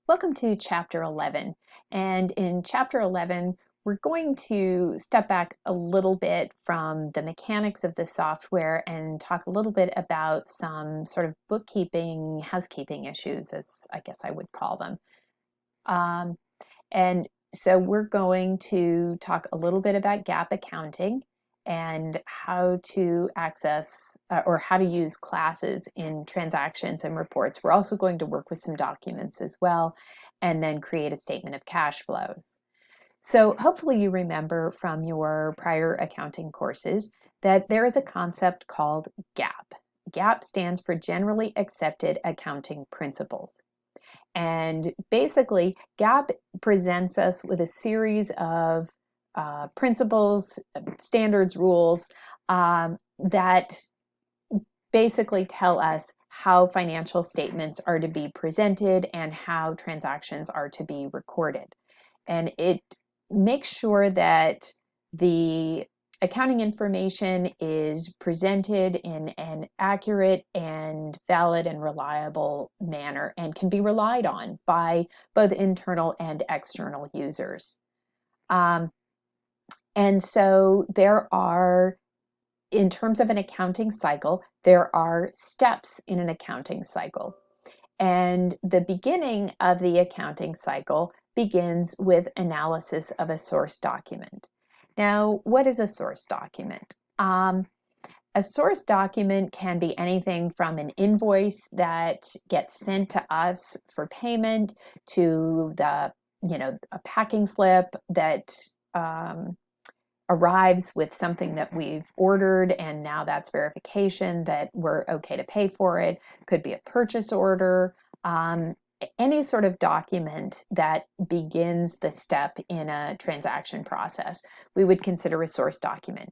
Welcome to Chapter 11. And in Chapter 11, we're going to step back a little bit from the mechanics of the software and talk a little bit about some sort of bookkeeping, housekeeping issues, as I guess I would call them. Um, and so we're going to talk a little bit about GAAP accounting and how to access or how to use classes in transactions and reports. We're also going to work with some documents as well, and then create a statement of cash flows. So hopefully you remember from your prior accounting courses that there is a concept called GAAP. GAAP stands for Generally Accepted Accounting Principles. And basically, GAAP presents us with a series of principles, standards, rules that basically tell us how financial statements are to be presented and how transactions are to be recorded. And it makes sure that the accounting information is presented in an accurate and valid and reliable manner and can be relied on by both internal and external users. And so there are, in terms of an accounting cycle, there are steps in an accounting cycle. And the beginning of the accounting cycle begins with analysis of a source document. Now, what is a source document? A source document can be anything from an invoice that gets sent to us for payment to a packing slip that arrives with something that we've ordered, and now that's verification that we're okay to pay for it. Could be a purchase order, any sort of document that begins the step in a transaction process, we would consider a source document.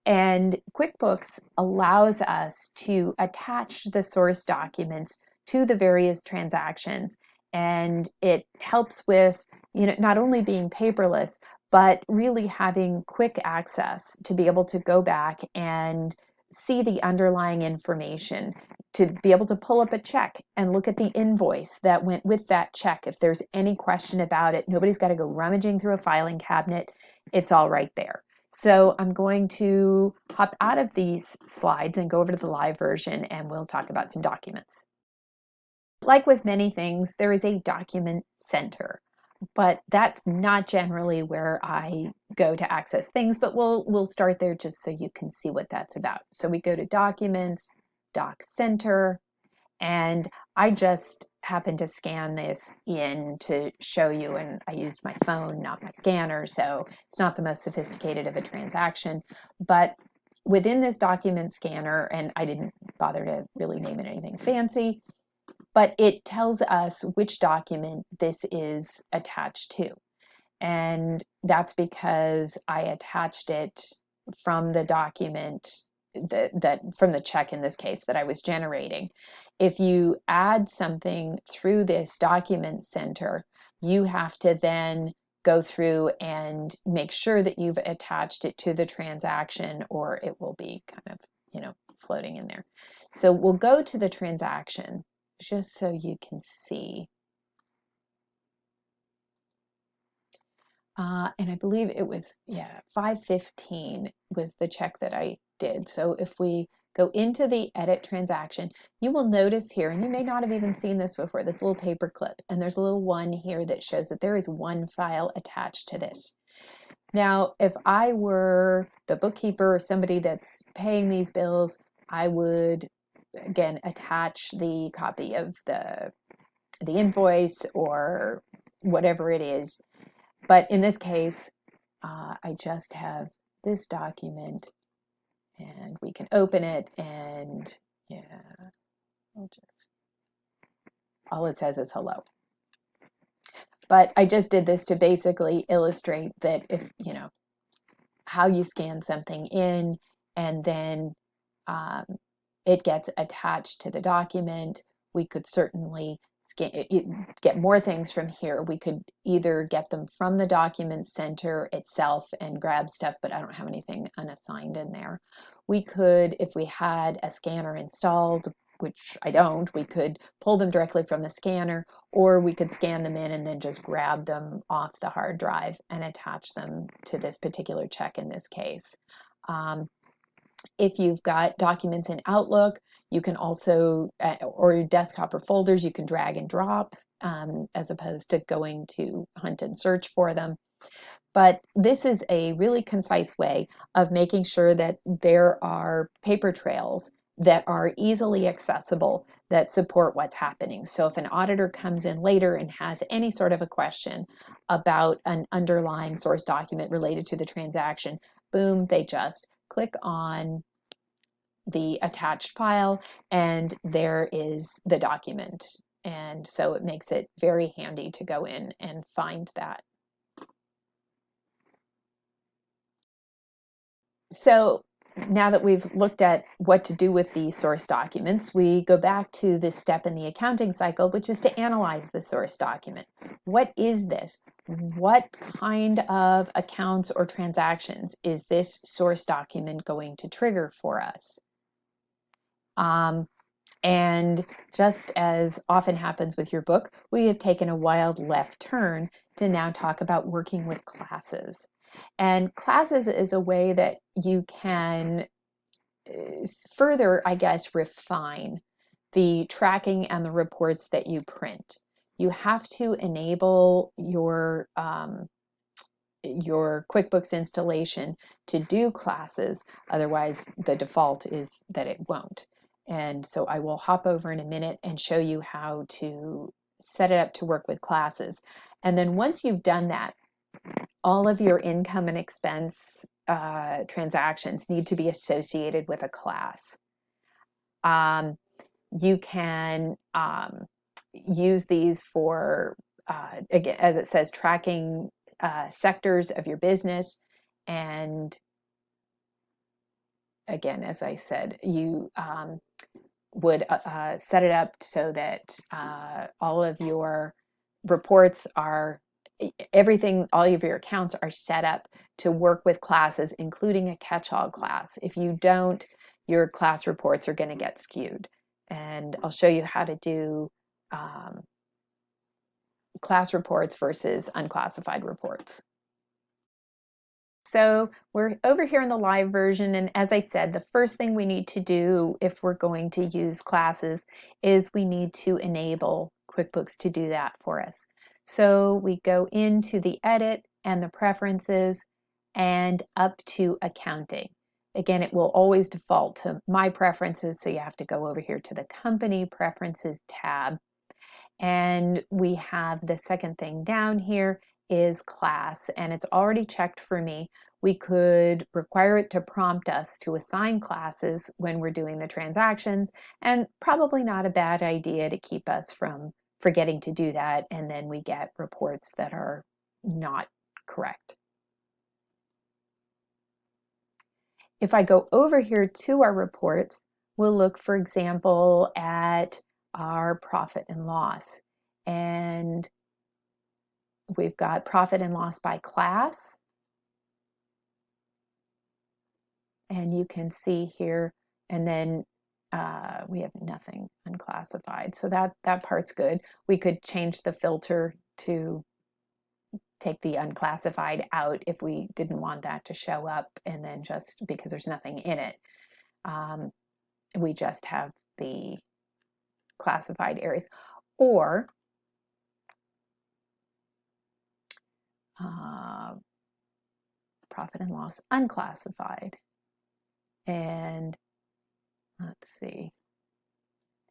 And QuickBooks allows us to attach the source documents to the various transactions. And it helps with, not only being paperless, but really having quick access to be able to go back and see the underlying information, to be able to pull up a check and look at the invoice that went with that check. If there's any question about it, nobody's got to go rummaging through a filing cabinet. It's all right there. So I'm going to hop out of these slides and go over to the live version, and we'll talk about some documents. Like with many things, there is a document center, but that's not generally where I go to access things, but we'll start there just so you can see what that's about. So we go to Documents, Doc Center, and I just happened to scan this in to show you, and I used my phone, not my scanner, so it's not the most sophisticated of a transaction. But within this document scanner, and I didn't bother to really name it anything fancy, but it tells us which document this is attached to. And that's because I attached it from the document that from the check in this case that I was generating. If you add something through this document center, you have to then go through and make sure that you've attached it to the transaction, or it will be kind of, floating in there. So we'll go to the transaction just so you can see. And I believe it was, 515 was the check that I did. So if we go into the edit transaction, you will notice here, and you may not have even seen this before, this little paper clip, and there's a little one here that shows that there is one file attached to this. Now, if I were the bookkeeper or somebody that's paying these bills, I would, again, attach the copy of the invoice or whatever it is. But in this case, I just have this document, and we can open it, and all it says is hello. But I just did this to basically illustrate that if, how you scan something in, and then it gets attached to the document. We could certainly get more things from here. We could either get them from the document center itself and grab stuff, but I don't have anything unassigned in there. We could, if we had a scanner installed, which I don't, we could pull them directly from the scanner, or we could scan them in and then just grab them off the hard drive and attach them to this particular check in this case. If you've got documents in Outlook, you can also, or your desktop or folders, you can drag and drop as opposed to going to hunt and search for them. But this is a really concise way of making sure that there are paper trails that are easily accessible that support what's happening. So if an auditor comes in later and has any sort of a question about an underlying source document related to the transaction, boom, they just click on the attached file and there is the document. And so it makes it very handy to go in and find that. So now that we've looked at what to do with the source documents, we go back to this step in the accounting cycle, which is to analyze the source document. What is this? What kind of accounts or transactions is this source document going to trigger for us? And just as often happens with your book, we have taken a wild left turn to now talk about working with classes. And classes is a way that you can further, I guess, refine the tracking and the reports that you print. You have to enable your QuickBooks installation to do classes, otherwise the default is that it won't. And so I will hop over in a minute and show you how to set it up to work with classes. And then once you've done that, all of your income and expense transactions need to be associated with a class. You can use these for, again, as it says, tracking sectors of your business. And again, as I said, you would set it up so that all of your reports are everything, all of your accounts are set up to work with classes, including a catch-all class. If you don't, your class reports are going to get skewed. And I'll show you how to do class reports versus unclassified reports. So we're over here in the live version, and as I said, the first thing we need to do if we're going to use classes is we need to enable QuickBooks to do that for us. So we go into the edit and the preferences and up to accounting. Again, it will always default to my preferences, so you have to go over here to the company preferences tab. And we have the second thing down here is class, and it's already checked for me. We could require it to prompt us to assign classes when we're doing the transactions, and probably not a bad idea to keep us from forgetting to do that, and then we get reports that are not correct. If I go over here to our reports, we'll look, for example, at our profit and loss. And we've got profit and loss by class. And you can see here, and then we have nothing unclassified. So that part's good. We could change the filter to take the unclassified out if we didn't want that to show up, and then just because there's nothing in it, we just have the classified areas. Or profit and loss unclassified. And let's see.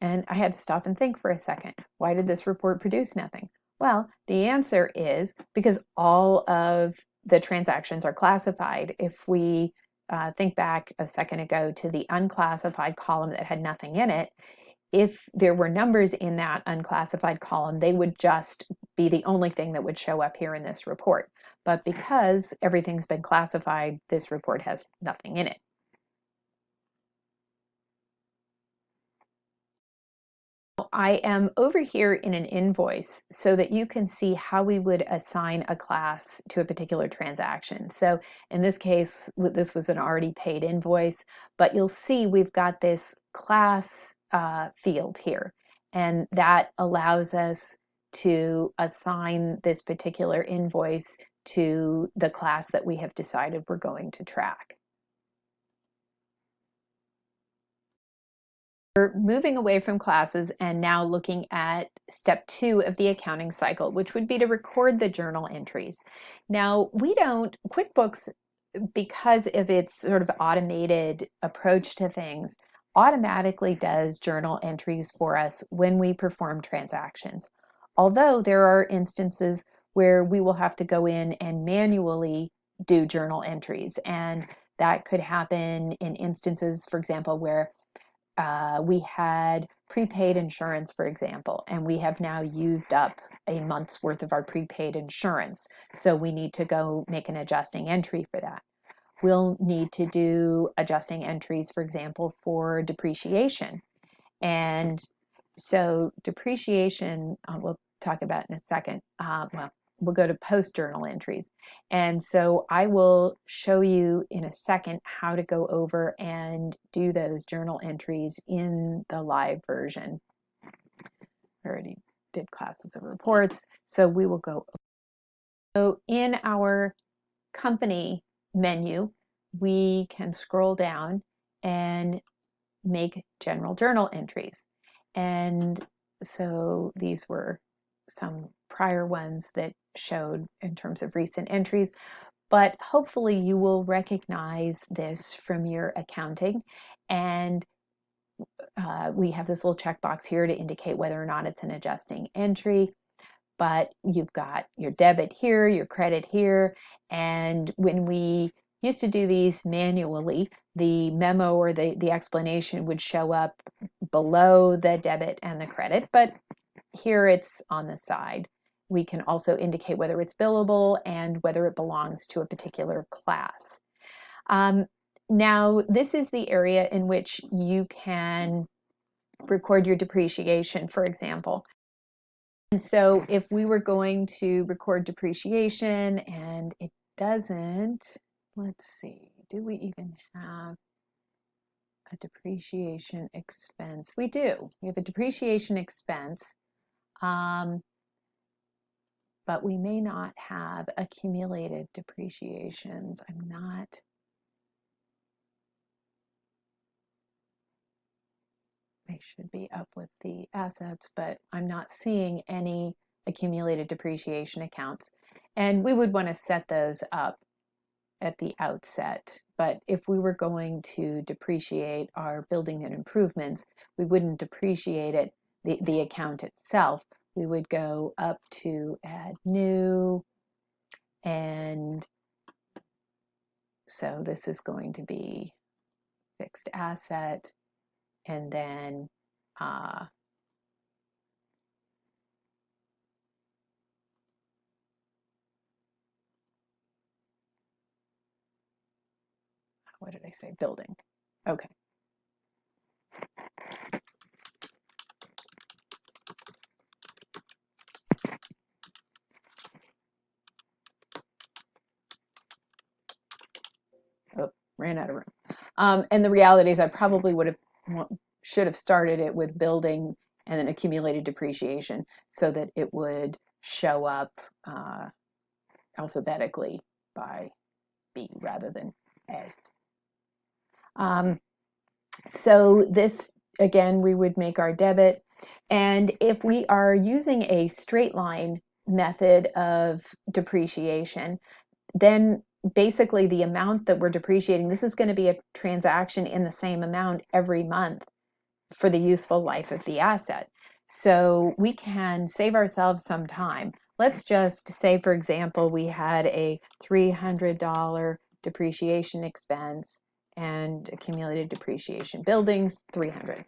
And I had to stop and think for a second. Why did this report produce nothing? Well, the answer is because all of the transactions are classified. If we think back a second ago to the unclassified column that had nothing in it, if there were numbers in that unclassified column, they would just be the only thing that would show up here in this report. But because everything's been classified, this report has nothing in it. I am over here in an invoice so that you can see how we would assign a class to a particular transaction. So in this case, this was an already paid invoice, but you'll see we've got this class field here. And that allows us to assign this particular invoice to the class that we have decided we're going to track. We're moving away from classes and now looking at step 2 of the accounting cycle, which would be to record the journal entries. Now, QuickBooks, because of its sort of automated approach to things, automatically does journal entries for us when we perform transactions. Although there are instances where we will have to go in and manually do journal entries, and that could happen in instances, for example, where we had prepaid insurance, for example, and we have now used up a month's worth of our prepaid insurance. So we need to go make an adjusting entry for that. We'll need to do adjusting entries, for example, for depreciation. And so depreciation, we'll talk about in a second. We'll go to post journal entries. And so I will show you in a second how to go over and do those journal entries in the live version. I already did classes of reports, so we will go. So in our company menu, we can scroll down and make general journal entries. And so these were some prior ones that showed in terms of recent entries, but hopefully you will recognize this from your accounting. And we have this little checkbox here to indicate whether or not it's an adjusting entry. But you've got your debit here, your credit here, and when we used to do these manually, the memo or the explanation would show up below the debit and the credit, but here it's on the side. We can also indicate whether it's billable and whether it belongs to a particular class. Now, this is the area in which you can record your depreciation, for example. And so if we were going to record depreciation and it doesn't, let's see, do we even have a depreciation expense? We do. We have a depreciation expense, but we may not have accumulated depreciations. They should be up with the assets, but I'm not seeing any accumulated depreciation accounts. And we would want to set those up at the outset. But if we were going to depreciate our building and improvements, we wouldn't depreciate it, the account itself. We would go up to add new, and so this is going to be fixed asset, and then what did I say? Building. Okay. Oh, ran out of room. And the reality is I probably should have started it with building and then accumulated depreciation so that it would show up alphabetically by B rather than A. So this, again, we would make our debit. And if we are using a straight line method of depreciation, then basically the amount that we're depreciating, this is going to be a transaction in the same amount every month for the useful life of the asset. So we can save ourselves some time. Let's just say, for example, we had a $300 depreciation expense and accumulated depreciation. Buildings, 300.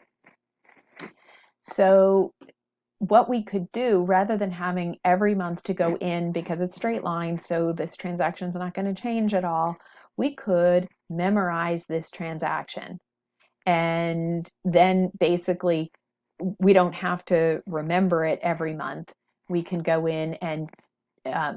So what we could do, rather than having every month to go in because it's straight line, so this transaction is not going to change at all, we could memorize this transaction. And then basically, we don't have to remember it every month. We can go in and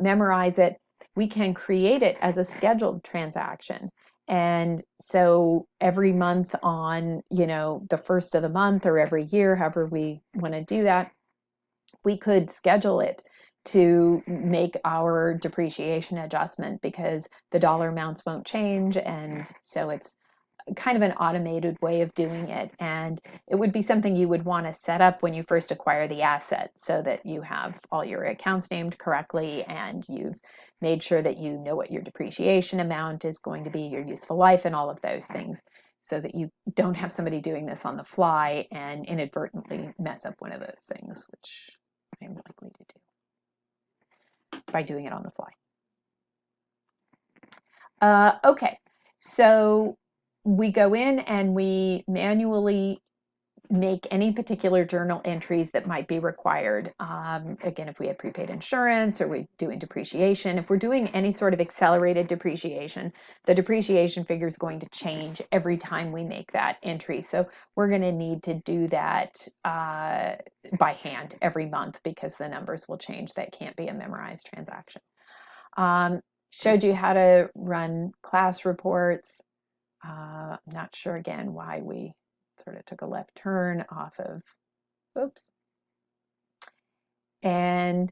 memorize it. We can create it as a scheduled transaction. And so every month on, the first of the month or every year, however we want to do that, we could schedule it to make our depreciation adjustment because the dollar amounts won't change. And so it's kind of an automated way of doing it. And it would be something you would want to set up when you first acquire the asset so that you have all your accounts named correctly and you've made sure that you know what your depreciation amount is going to be, your useful life, and all of those things, so that you don't have somebody doing this on the fly and inadvertently mess up one of those things, which I'm likely to do by doing it on the fly. Okay, so we go in and we manually make any particular journal entries that might be required. Again, if we had prepaid insurance or we're doing depreciation, if we're doing any sort of accelerated depreciation, the depreciation figure is going to change every time we make that entry. So we're going to need to do that by hand every month because the numbers will change. That can't be a memorized transaction. Showed you how to run class reports. I'm not sure again why we sort of took a left turn off of, oops. And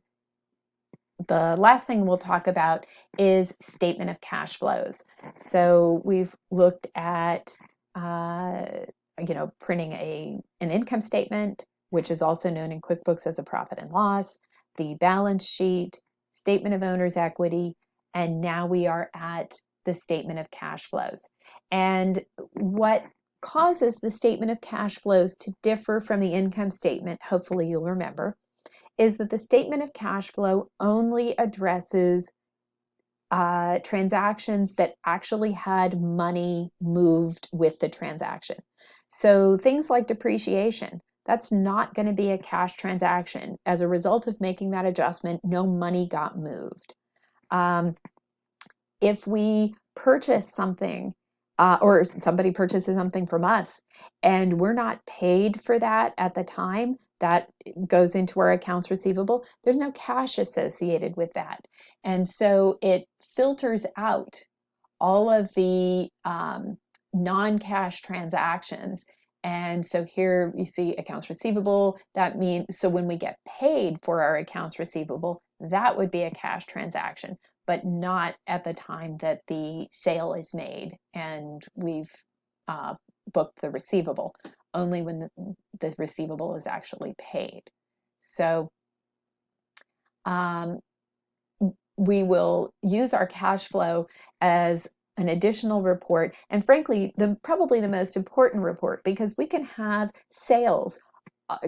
the last thing we'll talk about is statement of cash flows. So we've looked at, printing an income statement, which is also known in QuickBooks as a profit and loss, the balance sheet, statement of owner's equity, and now we are at the statement of cash flows. And what causes the statement of cash flows to differ from the income statement, hopefully you'll remember, is that the statement of cash flow only addresses transactions that actually had money moved with the transaction. So things like depreciation, that's not going to be a cash transaction. As a result of making that adjustment, no money got moved. If we purchase something or somebody purchases something from us and we're not paid for that at the time, that goes into our accounts receivable. There's no cash associated with that. And so it filters out all of the non-cash transactions. And so here you see accounts receivable. That means, so when we get paid for our accounts receivable, that would be a cash transaction, but not at the time that the sale is made and we've booked the receivable, only when the receivable is actually paid. So we will use our cash flow as an additional report, and frankly, probably the most important report, because we can have sales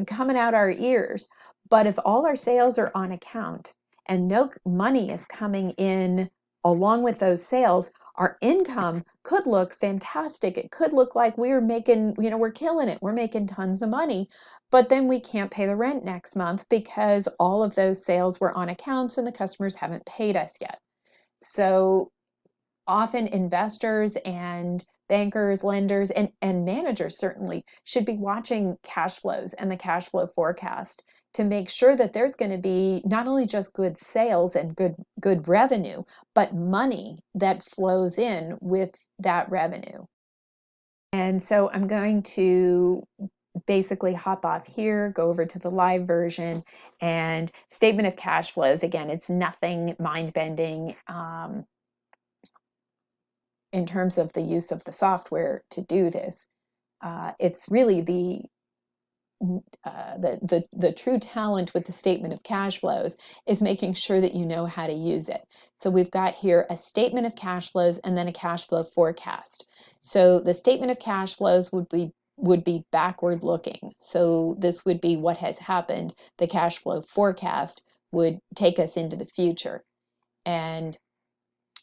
coming out our ears, but if all our sales are on account and no money is coming in along with those sales, our income could look fantastic. It could look like we're making, we're killing it. We're making tons of money, but then we can't pay the rent next month because all of those sales were on accounts and the customers haven't paid us yet. So often investors and bankers, lenders, and managers certainly should be watching cash flows and the cash flow forecast to make sure that there's going to be not only just good sales and good revenue, but money that flows in with that revenue. And so I'm going to basically hop off here, go over to the live version, and statement of cash flows. Again, it's nothing mind-bending in terms of the use of the software to do this. It's really the true talent with the statement of cash flows is making sure that you know how to use it. So we've got here a statement of cash flows and then a cash flow forecast. So the statement of cash flows would be backward looking. So this would be what has happened. The cash flow forecast would take us into the future. And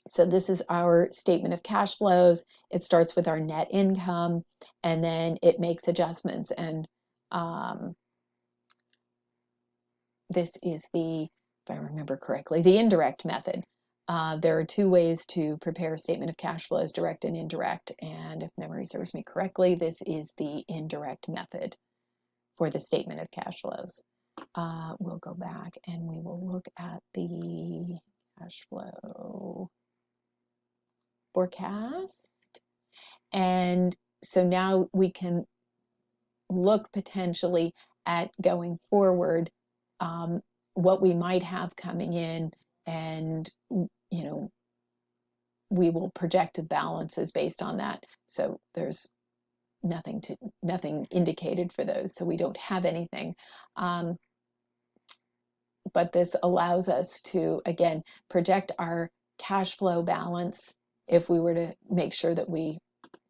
so this is our statement of cash flows. It starts with our net income, and then it makes adjustments. And this is if I remember correctly, the indirect method. There are two ways to prepare a statement of cash flows, direct and indirect. And if memory serves me correctly, this is the indirect method for the statement of cash flows. We'll go back and we will look at the cash flow forecast. And so now we can look potentially at going forward, what we might have coming in, and we will project the balances based on that. So there's nothing indicated for those, so we don't have anything. But this allows us to, again, project our cash flow balance if we were to make sure that we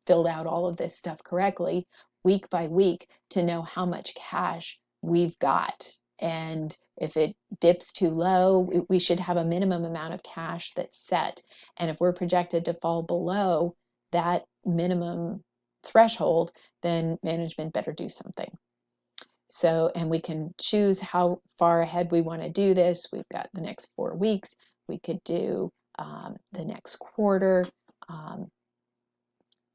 filled out all of this stuff correctly week by week to know how much cash we've got. And if it dips too low, we should have a minimum amount of cash that's set. And if we're projected to fall below that minimum threshold, then management better do something. So, and we can choose how far ahead we want to do this. We've got the next 4 weeks. We could do the next quarter,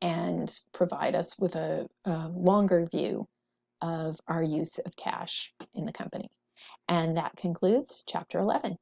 and provide us with a longer view of our use of cash in the company. And that concludes Chapter 11.